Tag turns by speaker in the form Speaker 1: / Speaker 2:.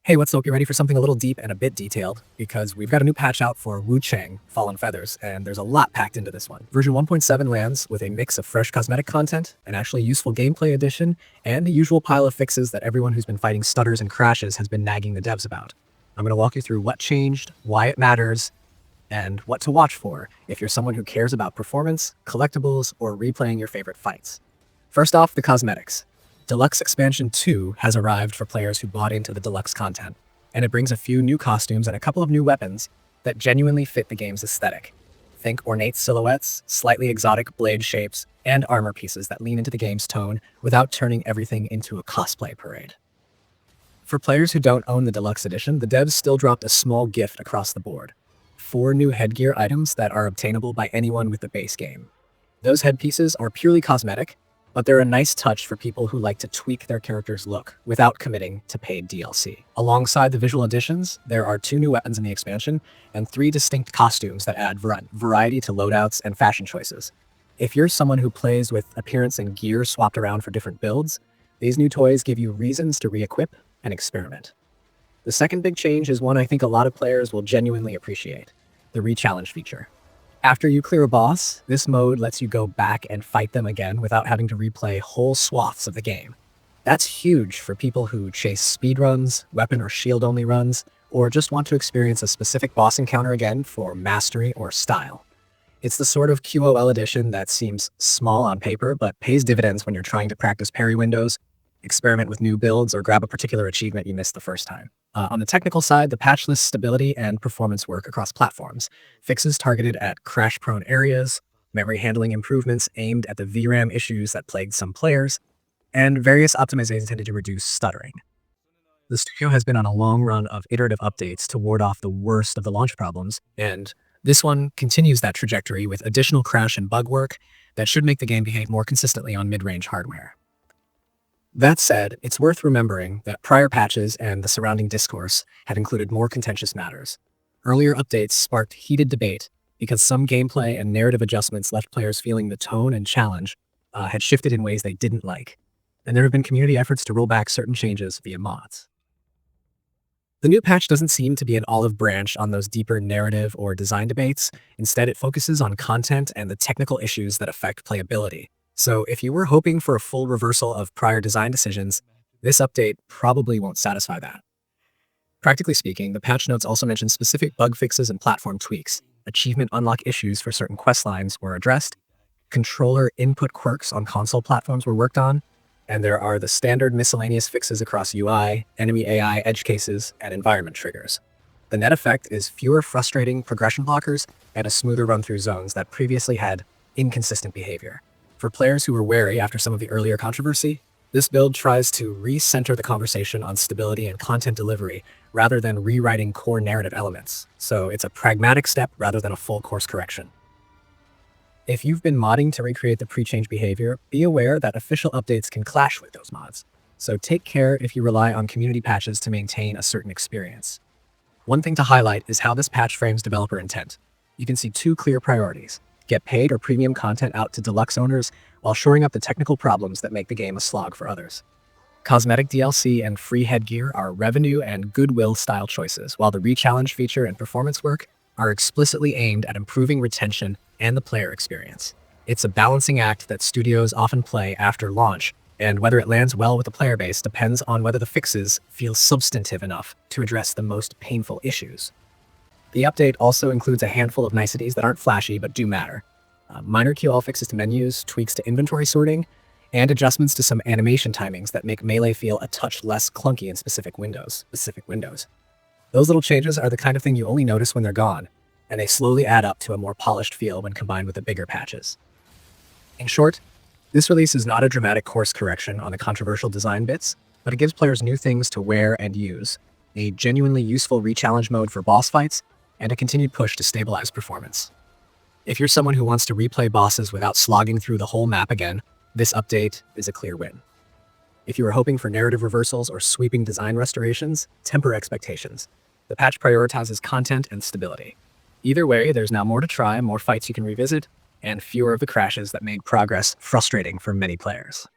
Speaker 1: Hey, what's up? You ready for something a little deep and a bit detailed? Because we've got a new patch out for Wuchang, Fallen Feathers, and there's a lot packed into this one. Version 1.7 lands with a mix of fresh cosmetic content, an actually useful gameplay addition, and the usual pile of fixes that everyone who's been fighting stutters and crashes has been nagging the devs about. I'm going to walk you through what changed, why it matters, and what to watch for if you're someone who cares about performance, collectibles, or replaying your favorite fights. First off, the cosmetics. Deluxe Expansion 2 has arrived for players who bought into the deluxe content, and it brings a few new costumes and a couple of new weapons that genuinely fit the game's aesthetic. Think ornate silhouettes, slightly exotic blade shapes, and armor pieces that lean into the game's tone without turning everything into a cosplay parade. For players who don't own the deluxe edition, the devs still dropped a small gift across the board. 4 new headgear items that are obtainable by anyone with the base game. Those headpieces are purely cosmetic, but they're a nice touch for people who like to tweak their character's look without committing to paid DLC. Alongside the visual additions, there are 2 new weapons in the expansion and 3 distinct costumes that add variety to loadouts and fashion choices. If you're someone who plays with appearance and gear swapped around for different builds, these new toys give you reasons to re-equip and experiment. The second big change is one I think a lot of players will genuinely appreciate: the Rechallenge feature. After you clear a boss, this mode lets you go back and fight them again without having to replay whole swaths of the game. That's huge for people who chase speedruns, weapon or shield-only runs, or just want to experience a specific boss encounter again for mastery or style. It's the sort of QOL addition that seems small on paper, but pays dividends when you're trying to practice parry windows, experiment with new builds, or grab a particular achievement you missed the first time. On the technical side, the patch lists stability and performance work across platforms, fixes targeted at crash-prone areas, memory handling improvements aimed at the VRAM issues that plagued some players, and various optimizations intended to reduce stuttering. The studio has been on a long run of iterative updates to ward off the worst of the launch problems, and this one continues that trajectory with additional crash and bug work that should make the game behave more consistently on mid-range hardware. That said, it's worth remembering that prior patches and the surrounding discourse had included more contentious matters. Earlier updates sparked heated debate because some gameplay and narrative adjustments left players feeling the tone and challenge had shifted in ways they didn't like, and there have been community efforts to roll back certain changes via mods. The new patch doesn't seem to be an olive branch on those deeper narrative or design debates. Instead, it focuses on content and the technical issues that affect playability. So if you were hoping for a full reversal of prior design decisions, this update probably won't satisfy that. Practically speaking, the patch notes also mention specific bug fixes and platform tweaks. Achievement unlock issues for certain quest lines were addressed, controller input quirks on console platforms were worked on, and there are the standard miscellaneous fixes across UI, enemy AI, edge cases, and environment triggers. The net effect is fewer frustrating progression blockers and a smoother run through zones that previously had inconsistent behavior. For players who were wary after some of the earlier controversy, this build tries to recenter the conversation on stability and content delivery rather than rewriting core narrative elements. So it's a pragmatic step rather than a full course correction. If you've been modding to recreate the pre-change behavior, be aware that official updates can clash with those mods. So take care if you rely on community patches to maintain a certain experience. One thing to highlight is how this patch frames developer intent. You can see 2 clear priorities: get paid or premium content out to deluxe owners while shoring up the technical problems that make the game a slog for others. Cosmetic DLC and free headgear are revenue and goodwill style choices, while the Rechallenge feature and performance work are explicitly aimed at improving retention and the player experience. It's a balancing act that studios often play after launch, and whether it lands well with the player base depends on whether the fixes feel substantive enough to address the most painful issues. The update also includes a handful of niceties that aren't flashy but do matter. Minor QL fixes to menus, tweaks to inventory sorting, and adjustments to some animation timings that make melee feel a touch less clunky in specific windows. Those little changes are the kind of thing you only notice when they're gone, and they slowly add up to a more polished feel when combined with the bigger patches. In short, this release is not a dramatic course correction on the controversial design bits, but it gives players new things to wear and use, a genuinely useful Rechallenge mode for boss fights, and a continued push to stabilize performance. If you're someone who wants to replay bosses without slogging through the whole map again, this update is a clear win. If you are hoping for narrative reversals or sweeping design restorations, temper expectations. The patch prioritizes content and stability. Either way, there's now more to try, more fights you can revisit, and fewer of the crashes that made progress frustrating for many players.